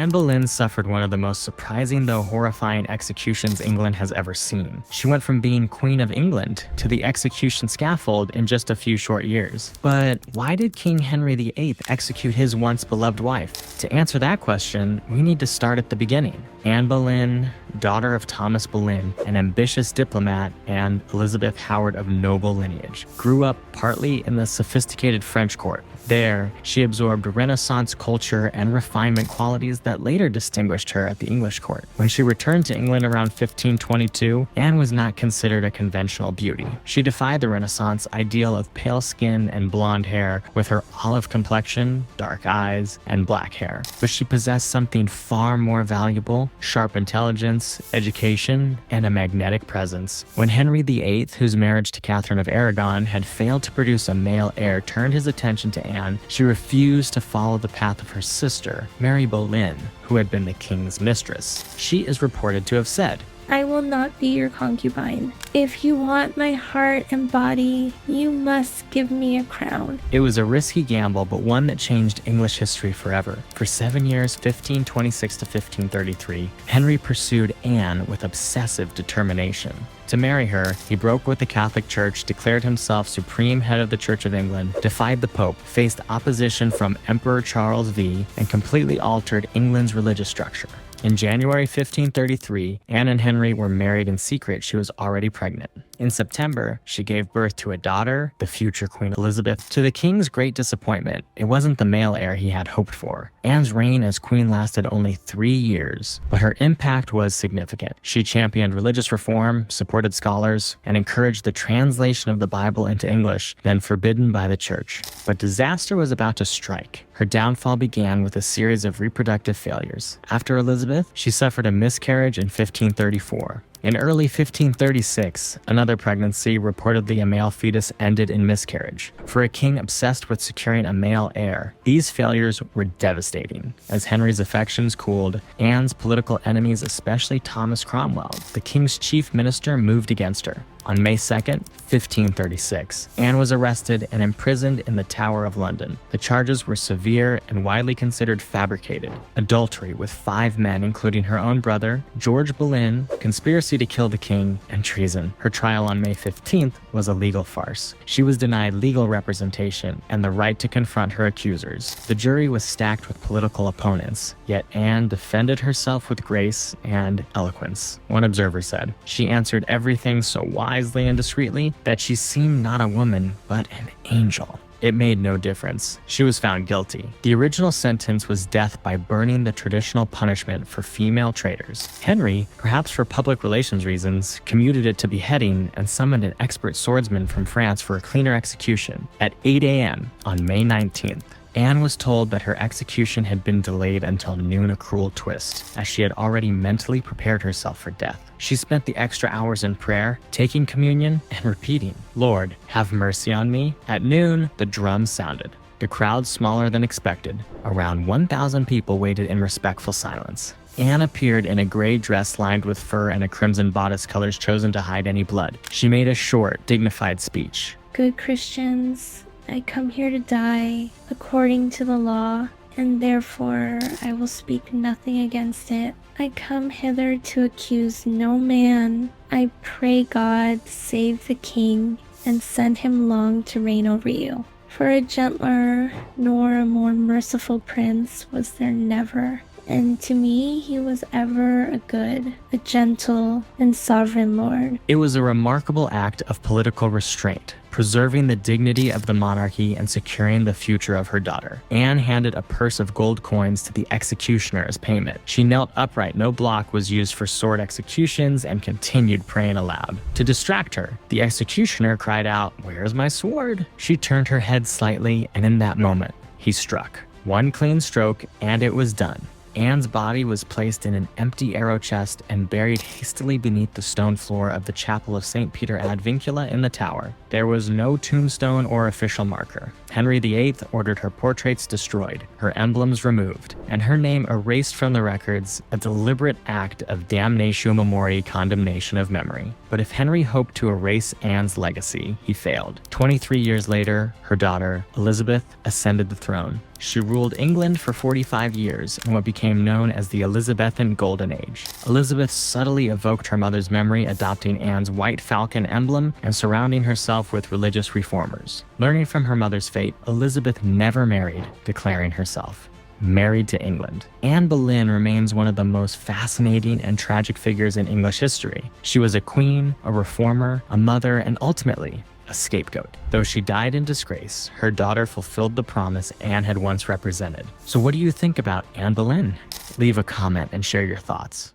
Anne Boleyn suffered one of the most surprising though horrifying executions England has ever seen. She went from being Queen of England to the execution scaffold in just a few short years. But why did King Henry VIII execute his once beloved wife? To answer that question, we need to start at the beginning. Anne Boleyn, daughter of Thomas Boleyn, an ambitious diplomat, and Elizabeth Howard of noble lineage, grew up partly in the sophisticated French court. There, she absorbed Renaissance culture and refinement qualities that later distinguished her at the English court. When she returned to England around 1522, Anne was not considered a conventional beauty. She defied the Renaissance ideal of pale skin and blonde hair with her olive complexion, dark eyes, and black hair. But she possessed something far more valuable: sharp intelligence, education, and a magnetic presence. When Henry VIII, whose marriage to Catherine of Aragon had failed to produce a male heir, turned his attention to Anne, she refused to follow the path of her sister, Mary Boleyn, who had been the king's mistress. She is reported to have said, "I will not be your concubine. If you want my heart and body, you must give me a crown." It was a risky gamble, but one that changed English history forever. For 7 years, 1526 to 1533, Henry pursued Anne with obsessive determination. To marry her, he broke with the Catholic Church, declared himself supreme head of the Church of England, defied the Pope, faced opposition from Emperor Charles V, and completely altered England's religious structure. In January 1533, Anne and Henry were married in secret. She was already pregnant. In September, she gave birth to a daughter, the future Queen Elizabeth. To the king's great disappointment, it wasn't the male heir he had hoped for. Anne's reign as queen lasted only 3 years, but her impact was significant. She championed religious reform, supported scholars, and encouraged the translation of the Bible into English, then forbidden by the church. But disaster was about to strike. Her downfall began with a series of reproductive failures. After Elizabeth, she suffered a miscarriage in 1534. In early 1536, another pregnancy, reportedly a male fetus, ended in miscarriage. For a king obsessed with securing a male heir, these failures were devastating. As Henry's affections cooled, Anne's political enemies, especially Thomas Cromwell, the king's chief minister, moved against her. On May 2nd, 1536, Anne was arrested and imprisoned in the Tower of London. The charges were severe and widely considered fabricated: adultery with 5 men, including her own brother, George Boleyn, conspiracy to kill the king, and treason. Her trial on May 15th was a legal farce. She was denied legal representation and the right to confront her accusers. The jury was stacked with political opponents, yet Anne defended herself with grace and eloquence. One observer said, "She answered everything so wisely and discreetly that she seemed not a woman, but an angel." It made no difference. She was found guilty. The original sentence was death by burning, the traditional punishment for female traitors. Henry, perhaps for public relations reasons, commuted it to beheading and summoned an expert swordsman from France for a cleaner execution. At 8 a.m. on May 19th, Anne was told that her execution had been delayed until noon, a cruel twist, as she had already mentally prepared herself for death. She spent the extra hours in prayer, taking communion, and repeating, "Lord, have mercy on me." At noon, the drum sounded. The crowd smaller than expected. Around 1,000 people waited in respectful silence. Anne appeared in a gray dress lined with fur and a crimson bodice, colors chosen to hide any blood. She made a short, dignified speech. "Good Christians, I come here to die according to the law, and therefore I will speak nothing against it. I come hither to accuse no man. I pray God save the king and send him long to reign over you. For a gentler nor a more merciful prince was there never, and to me he was ever a good, a gentle, and sovereign lord." It was a remarkable act of political restraint, preserving the dignity of the monarchy and securing the future of her daughter. Anne handed a purse of gold coins to the executioner as payment. She knelt upright, no block was used for sword executions, and continued praying aloud. To distract her, the executioner cried out, "Where's my sword?" She turned her head slightly, and in that moment, he struck. One clean stroke, and it was done. Anne's body was placed in an empty arrow chest and buried hastily beneath the stone floor of the chapel of St. Peter ad Vincula in the Tower. There was no tombstone or official marker. Henry VIII ordered her portraits destroyed, her emblems removed, and her name erased from the records, a deliberate act of damnatio memoriae, condemnation of memory. But if Henry hoped to erase Anne's legacy, he failed. 23 years later, her daughter, Elizabeth, ascended the throne. She ruled England for 45 years in what became known as the Elizabethan Golden Age. Elizabeth subtly evoked her mother's memory, adopting Anne's white falcon emblem and surrounding herself with religious reformers. Learning from her mother's fate, Elizabeth never married, declaring herself married to England. Anne Boleyn remains one of the most fascinating and tragic figures in English history. She was a queen, a reformer, a mother, and ultimately, a scapegoat. Though she died in disgrace, her daughter fulfilled the promise Anne had once represented. So what do you think about Anne Boleyn? Leave a comment and share your thoughts.